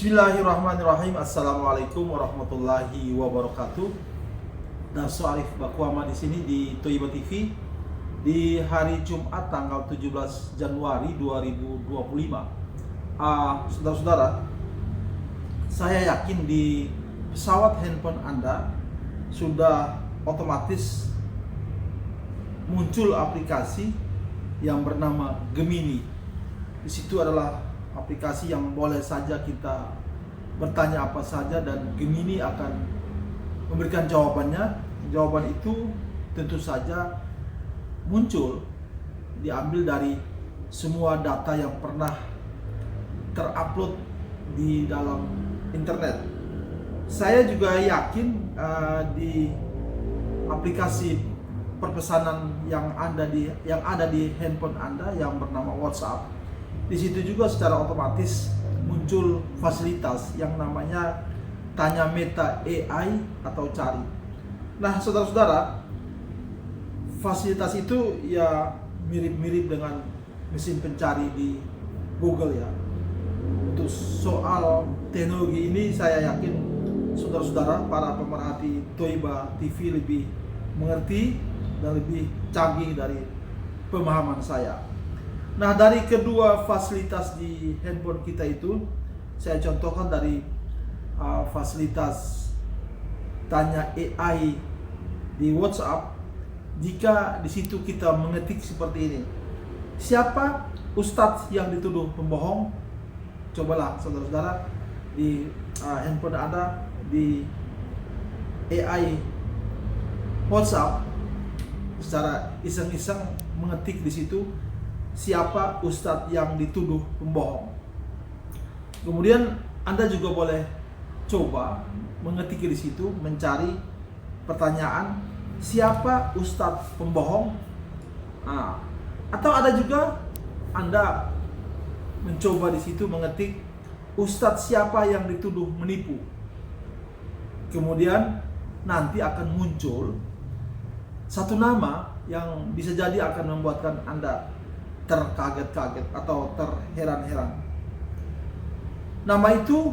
Bismillahirrahmanirrahim. Assalamualaikum warahmatullahi wabarakatuh. Naso Arif Bakuama di sini di Toiba TV di hari Jumat tanggal 17 Januari 2025. Saudara-saudara, saya yakin di pesawat handphone Anda sudah otomatis muncul aplikasi yang bernama Gemini. Di situ adalah aplikasi yang boleh saja kita bertanya apa saja dan Gemini akan memberikan jawabannya. Jawaban itu tentu saja muncul diambil dari semua data yang pernah terupload di dalam internet. Saya juga yakin di aplikasi perpesanan yang ada di handphone Anda yang bernama WhatsApp. Di situ juga secara otomatis muncul fasilitas yang namanya Tanya Meta AI atau Cari. Nah, saudara-saudara, fasilitas itu ya mirip-mirip dengan mesin pencari di Google ya. Untuk soal teknologi ini saya yakin saudara-saudara para pemerhati Toiba TV lebih mengerti dan lebih canggih dari pemahaman saya. Nah, dari kedua fasilitas di handphone kita itu, saya contohkan dari fasilitas Tanya AI di WhatsApp. Jika di situ kita mengetik seperti ini, siapa Ustadz yang dituduh pembohong? Cobalah saudara-saudara di handphone Anda di AI WhatsApp secara iseng-iseng mengetik di situ, siapa Ustadz yang dituduh pembohong. Kemudian Anda juga boleh coba mengetik di situ, mencari pertanyaan siapa Ustadz pembohong. Atau ada juga Anda mencoba di situ mengetik Ustadz siapa yang dituduh menipu. Kemudian nanti akan muncul satu nama yang bisa jadi akan membuatkan Anda terkaget-kaget atau terheran-heran. Nama itu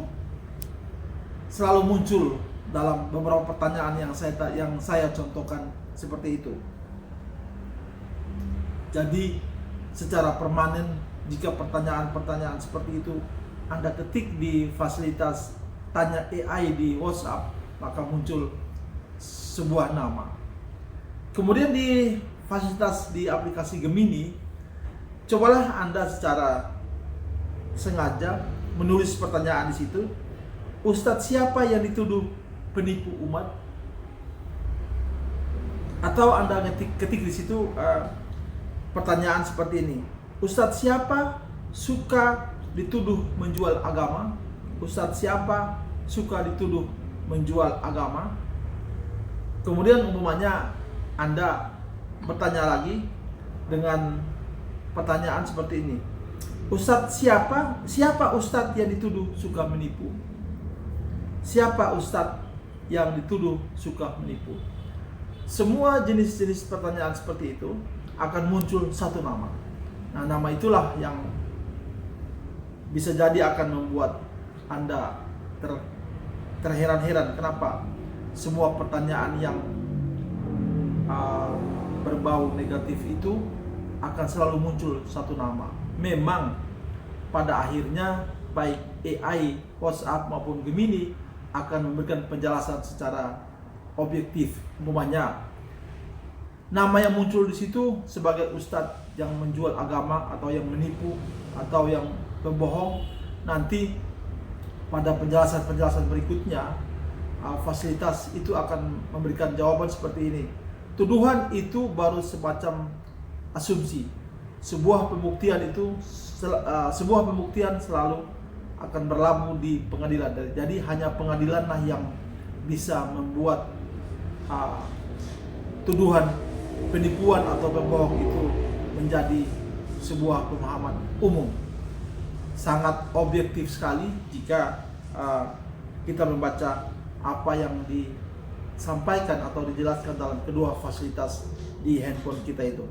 selalu muncul dalam beberapa pertanyaan yang saya contohkan seperti itu. Jadi secara permanen jika pertanyaan-pertanyaan seperti itu Anda ketik di fasilitas Tanya AI di WhatsApp, maka muncul sebuah nama. Kemudian di fasilitas di aplikasi Gemini, cobalah Anda secara sengaja menulis pertanyaan di situ. Ustadz siapa yang dituduh penipu umat? Atau Anda ketik di situ pertanyaan seperti ini. Ustadz siapa suka dituduh menjual agama? Ustadz siapa suka dituduh menjual agama? Kemudian umpamanya Anda bertanya lagi dengan pertanyaan seperti ini. Ustadz siapa Ustadz yang dituduh suka menipu? Siapa Ustadz yang dituduh suka menipu? Semua jenis-jenis pertanyaan seperti itu akan muncul satu nama. Nah, nama itulah yang bisa jadi akan membuat Anda terheran-heran kenapa semua pertanyaan yang berbau negatif itu akan selalu muncul satu nama. Memang pada akhirnya baik AI, WhatsApp maupun Gemini akan memberikan penjelasan secara objektif. Umpamanya nama yang muncul di situ sebagai ustadz yang menjual agama atau yang menipu atau yang pembohong, nanti pada penjelasan-penjelasan berikutnya fasilitas itu akan memberikan jawaban seperti ini. Tuduhan itu baru semacam asumsi. Sebuah pembuktian selalu akan berlabuh di pengadilan. Jadi hanya pengadilanlah yang bisa membuat tuduhan penipuan atau pembohong itu menjadi sebuah pemahaman umum. Sangat objektif sekali jika kita membaca apa yang disampaikan atau dijelaskan dalam kedua fasilitas di handphone kita itu.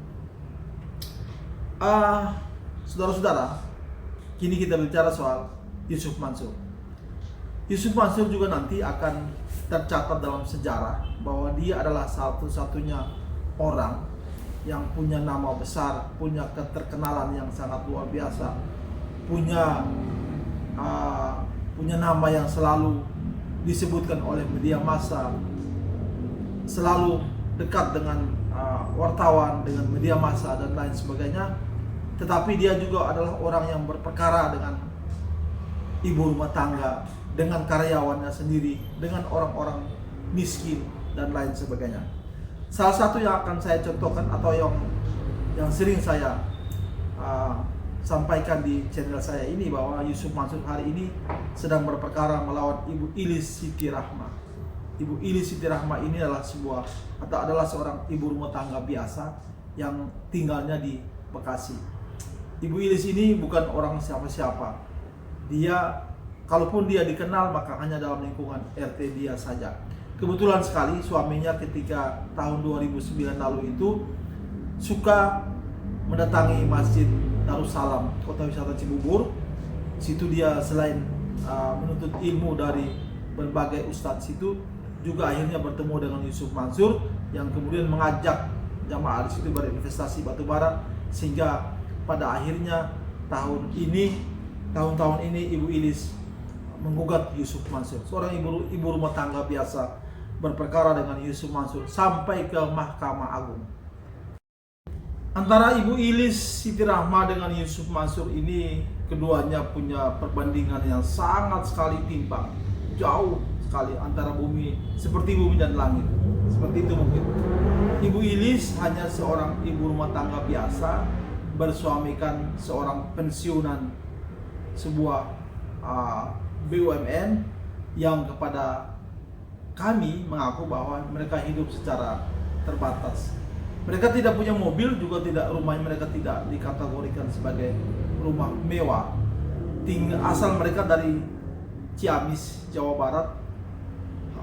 Saudara-saudara, kini kita bicara soal Yusuf Mansur. Yusuf Mansur juga nanti akan tercatat dalam sejarah bahwa dia adalah satu-satunya orang yang punya nama besar, punya keterkenalan yang sangat luar biasa, punya nama yang selalu disebutkan oleh media massa, selalu dekat dengan wartawan, dengan media massa dan lain sebagainya. Tetapi dia juga adalah orang yang berperkara dengan ibu rumah tangga, dengan karyawannya sendiri, dengan orang-orang miskin dan lain sebagainya. Salah satu yang akan saya contohkan atau yang sering saya sampaikan di channel saya ini, bahwa Yusuf Mansur hari ini sedang berperkara melawan Ibu Ilis Siti Rahma. Ibu Ilis Siti Rahma ini adalah seorang ibu rumah tangga biasa yang tinggalnya di Bekasi. Ibu Ilis ini bukan orang siapa-siapa. Kalaupun dia dikenal, maka hanya dalam lingkungan RT dia saja. Kebetulan sekali suaminya ketika tahun 2009 lalu itu suka mendatangi Masjid Darussalam, Kota Wisata Cibubur. Situ dia selain menuntut ilmu dari berbagai ustadz situ, juga akhirnya bertemu dengan Yusuf Mansur yang kemudian mengajak jamaah di situ berinvestasi batubara, sehingga pada akhirnya tahun-tahun ini Ibu Ilis menggugat Yusuf Mansur, seorang ibu rumah tangga biasa, berperkara dengan Yusuf Mansur sampai ke Mahkamah Agung. Antara Ibu Ilis Siti Rahma dengan Yusuf Mansur ini, keduanya punya perbandingan yang sangat sekali timpang, jauh sekali antara seperti bumi dan langit. Seperti itu mungkin. Ibu Ilis hanya seorang ibu rumah tangga biasa, bersuamikan seorang pensiunan sebuah BUMN yang kepada kami mengaku bahwa mereka hidup secara terbatas. Mereka tidak punya mobil, juga rumahnya mereka tidak dikategorikan sebagai rumah mewah. Asal mereka dari Ciamis, Jawa Barat.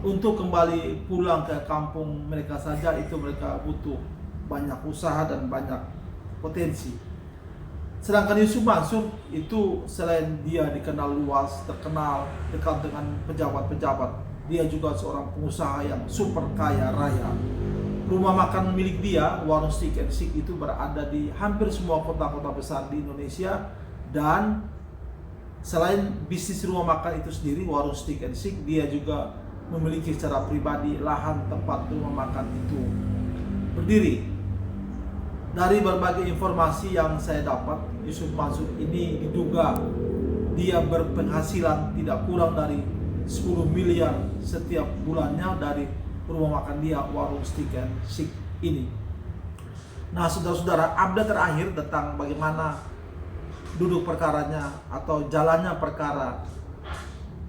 Untuk kembali pulang ke kampung mereka saja itu mereka butuh banyak usaha dan banyak potensi. Sedangkan Yusuf Mansur itu selain dia dikenal luas, terkenal, dekat dengan pejabat-pejabat, dia juga seorang pengusaha yang super kaya raya. Rumah makan milik dia, Warung Steak and Shake, itu berada di hampir semua kota-kota besar di Indonesia. Dan selain bisnis rumah makan itu sendiri, Warung Steak and Shake, dia juga memiliki secara pribadi lahan tempat rumah makan itu berdiri. Dari berbagai informasi yang saya dapat, Yusuf Mansur ini diduga dia berpenghasilan tidak kurang dari 10 miliar setiap bulannya dari rumah makan dia, Warung Steak and Shake ini. Nah, saudara-saudara, update terakhir tentang bagaimana duduk perkaranya atau jalannya perkara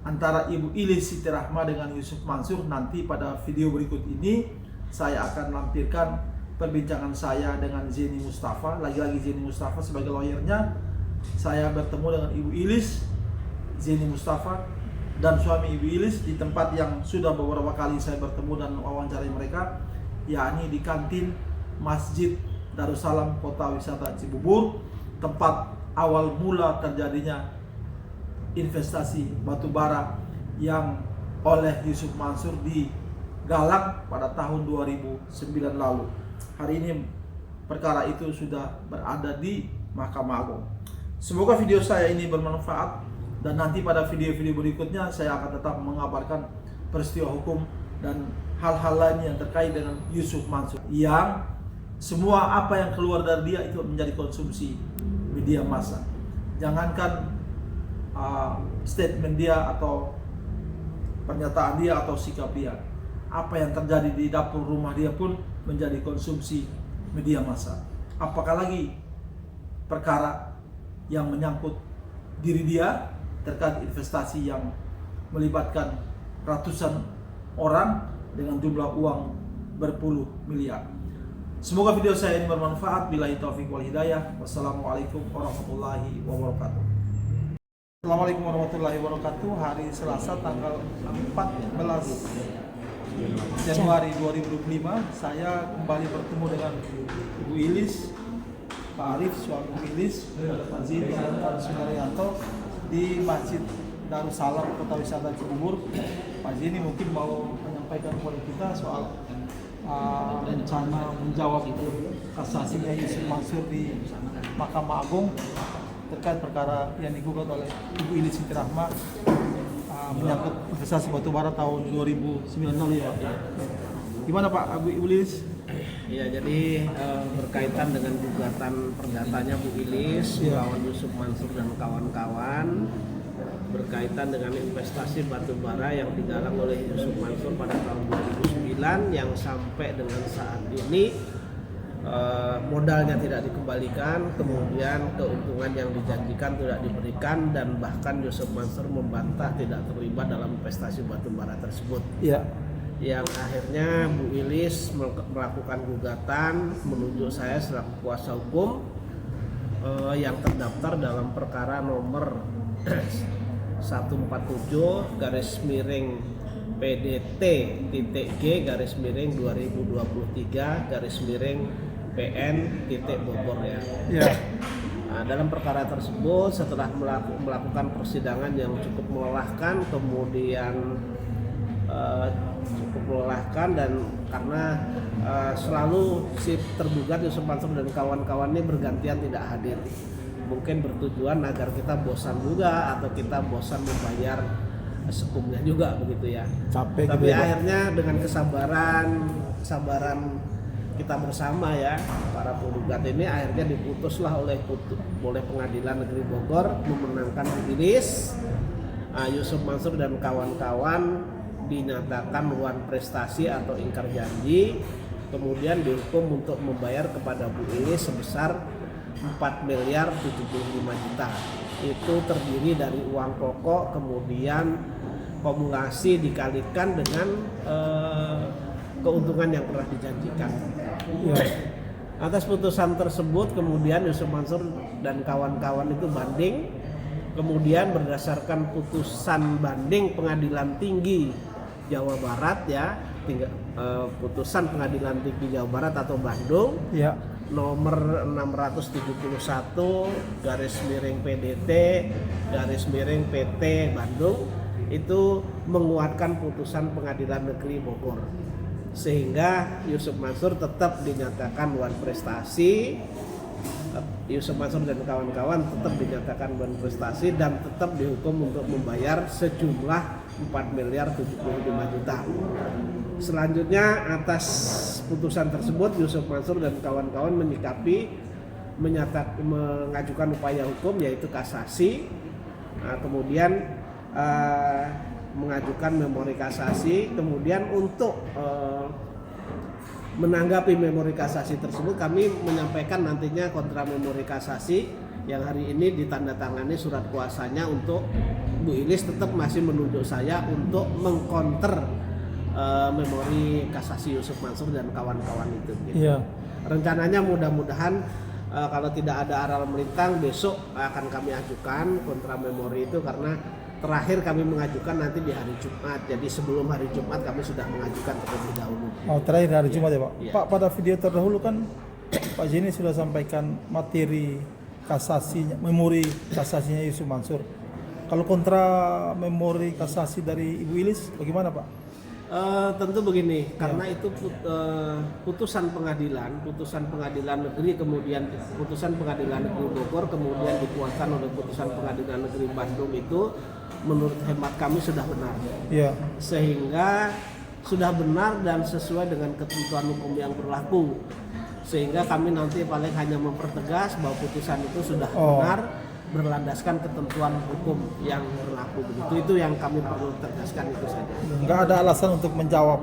antara Ibu Ilis Siti Rahma dengan Yusuf Mansur, nanti pada video berikut ini saya akan lampirkan perbincangan saya dengan Zeni Mustafa. Lagi-lagi Zeni Mustafa sebagai lawyernya. Saya bertemu dengan Ibu Ilis, Zeni Mustafa, dan suami Ibu Ilis di tempat yang sudah beberapa kali saya bertemu dan wawancarai mereka, yakni di kantin Masjid Darussalam, Kota Wisata Cibubur, tempat awal mula terjadinya investasi batubara yang oleh Yusuf Mansur digalang pada tahun 2009 lalu. Hari ini perkara itu sudah berada di Mahkamah Agung. Semoga video saya ini bermanfaat, dan nanti pada video-video berikutnya saya akan tetap mengabarkan peristiwa hukum dan hal-hal lain yang terkait dengan Yusuf Mansur, yang semua apa yang keluar dari dia itu menjadi konsumsi media massa. Jangankan statement dia atau pernyataan dia atau sikap dia, apa yang terjadi di dapur rumah dia pun menjadi konsumsi media massa. Apakah lagi perkara yang menyangkut diri dia terkait investasi yang melibatkan ratusan orang dengan jumlah uang berpuluh miliar. Semoga video saya ini bermanfaat. Billahi taufiq wal hidayah. Wassalamualaikum warahmatullahi wabarakatuh. Assalamualaikum warahmatullahi wabarakatuh. Hari Selasa tanggal 14 Januari 2025, saya kembali bertemu dengan Ibu Ilis, Pak Arif, suami Ilis, Pak Zin, dan Pak Sunaryanto di Masjid Darussalam Kota Wisata Cibubur. Pak Zini mungkin mau menyampaikan kepada kita soal rencana menjawab kasasinya Yusuf Mansur di Mahkamah Agung terkait perkara yang digugat oleh Ibu Ilis Siti Rahma menyangkut investasi batubara tahun 2009 lalu ya. Gimana Pak Ibu Ilis? Ya, jadi berkaitan dengan gugatan perdatanya Bu Ilis melawan Yusuf Mansur dan kawan-kawan berkaitan dengan investasi batubara yang digalang oleh Yusuf Mansur pada tahun 2009 yang sampai dengan saat ini modalnya tidak dikembalikan, kemudian keuntungan yang dijanjikan tidak diberikan, dan bahkan Yusuf Mansur membantah tidak terlibat dalam investasi batubara tersebut. Ya. Yang akhirnya Bu Ilis melakukan gugatan menunjuk saya selaku kuasa hukum yang terdaftar dalam perkara nomor 147 garis miring PDT.G garis miring 2023 garis miring PN Bogor ya. Nah, dalam perkara tersebut setelah melakukan persidangan yang cukup melelahkan, kemudian cukup melelahkan, dan karena selalu si tergugat Yusuf Mansur dan kawan-kawan ini bergantian tidak hadir, mungkin bertujuan agar kita bosan juga atau kita bosan membayar sekumnya juga begitu ya. Capek. Tapi gitu, akhirnya dengan kesabaran kita bersama ya, para penggugat ini akhirnya diputuslah oleh Pengadilan Negeri Bogor memenangkan Bu Ilis. Yusuf Mansur dan kawan-kawan dinyatakan luar prestasi atau ingkar janji, kemudian dihukum untuk membayar kepada Bu Ilis sebesar 4 miliar 75 juta. Itu terdiri dari uang pokok, kemudian kumulasi dikalikan dengan keuntungan yang pernah dijanjikan. Atas putusan tersebut kemudian Yusuf Mansur dan kawan-kawan itu banding, kemudian berdasarkan putusan banding Pengadilan Tinggi Jawa Barat ya, putusan Pengadilan Tinggi Jawa Barat atau Bandung nomor 671 garis miring PDT garis miring PT Bandung itu menguatkan putusan Pengadilan Negeri Bogor, sehingga Yusuf Mansur tetap dinyatakan luar prestasi. Yusuf Mansur dan kawan-kawan tetap dinyatakan luar prestasi dan tetap dihukum untuk membayar sejumlah 4 miliar 75 juta. Selanjutnya atas putusan tersebut Yusuf Mansur dan kawan-kawan mengajukan upaya hukum yaitu kasasi. Kemudian mengajukan memori kasasi. Kemudian untuk menanggapi memori kasasi tersebut kami menyampaikan nantinya kontra memori kasasi yang hari ini ditandatangani surat kuasanya untuk Bu Ilis tetap masih menunjuk saya untuk mengkonter memori kasasi Yusuf Mansur dan kawan-kawan itu. Gitu. Rencananya mudah-mudahan kalau tidak ada aral melintang besok akan kami ajukan kontra memori itu, karena terakhir kami mengajukan nanti di hari Jumat. Jadi sebelum hari Jumat kami sudah mengajukan terlebih dahulu. Oh, terakhir hari Jumat ya Pak? Iya. Pak, pada video terdahulu kan Pak Zini sudah sampaikan materi kasasinya, memori kasasinya Yusuf Mansur. Kalau kontra memori kasasi dari Ibu Ilis bagaimana Pak? Tentu begini, karena itu putusan pengadilan negeri, kemudian putusan pengadilan negeri Bogor, kemudian dikuatkan oleh putusan pengadilan negeri Bandung, itu menurut hemat kami sudah benar. Sehingga sudah benar dan sesuai dengan ketentuan hukum yang berlaku, sehingga kami nanti paling hanya mempertegas bahwa putusan itu sudah benar, berlandaskan ketentuan hukum yang berlaku begitu. Itu yang kami perlu tegaskan, itu saja. Nggak ada alasan untuk menjawab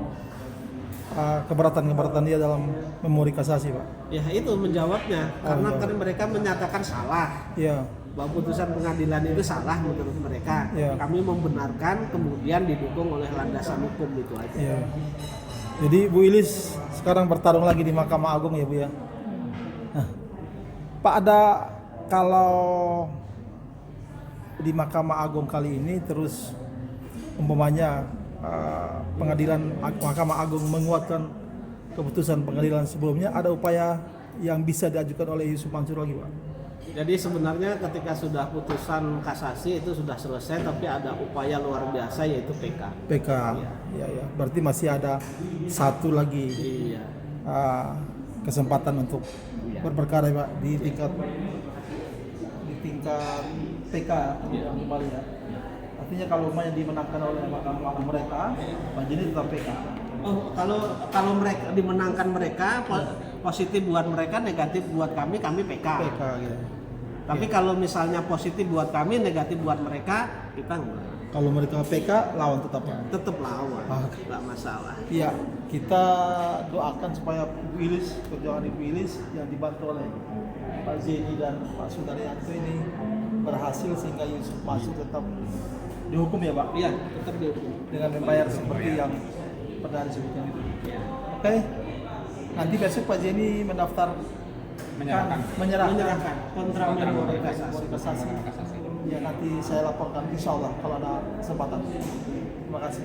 keberatan dia dalam memori kasasi Pak? Ya itu menjawabnya, karena kan mereka menyatakan salah. Bahwa putusan pengadilan itu salah menurut mereka. Kami membenarkan, kemudian didukung oleh landasan hukum, itu aja. Jadi Bu Ilis sekarang bertarung lagi di Mahkamah Agung ya Bu ya? Nah, Pak, ada kalau di Mahkamah Agung kali ini terus umpamanya Mahkamah Agung menguatkan keputusan pengadilan sebelumnya, ada upaya yang bisa diajukan oleh Yusuf Mansur lagi Pak? Jadi sebenarnya ketika sudah putusan kasasi itu sudah selesai, tapi ada upaya luar biasa yaitu PK. PK. Ya, ya. Berarti masih ada satu lagi Iya. kesempatan untuk Iya. berperkara ya, Pak, di tingkat PK Iya. kembali ya. Artinya kalau umpamanya dimenangkan oleh mereka, Pak Jeni tetap PK. Oh, kalau mereka dimenangkan mereka positif buat mereka, negatif buat kami PK. PK gitu. Tapi kalau misalnya positif buat kami, negatif buat mereka, kita enggak. Kalau mereka PK, lawan tetap Pak. Tetap lawan, Ah. nggak masalah. Iya, kita doakan supaya Ibu Ilis, perjuangan Ibu Ilis yang dibantu oleh Pak Zeni dan Pak Sudaryanto ini berhasil sehingga Yusuf masuk tetap dihukum ya Pak, Iya, tetap dihukum. dengan membayar seperti yang pernah disebutkan itu. Oke, nanti besok Pak Zeni mendaftar menyerahkan kontra memori kasasi. kasasi. Ya nanti saya laporkan insya Allah kalau ada kesempatan. Terima kasih.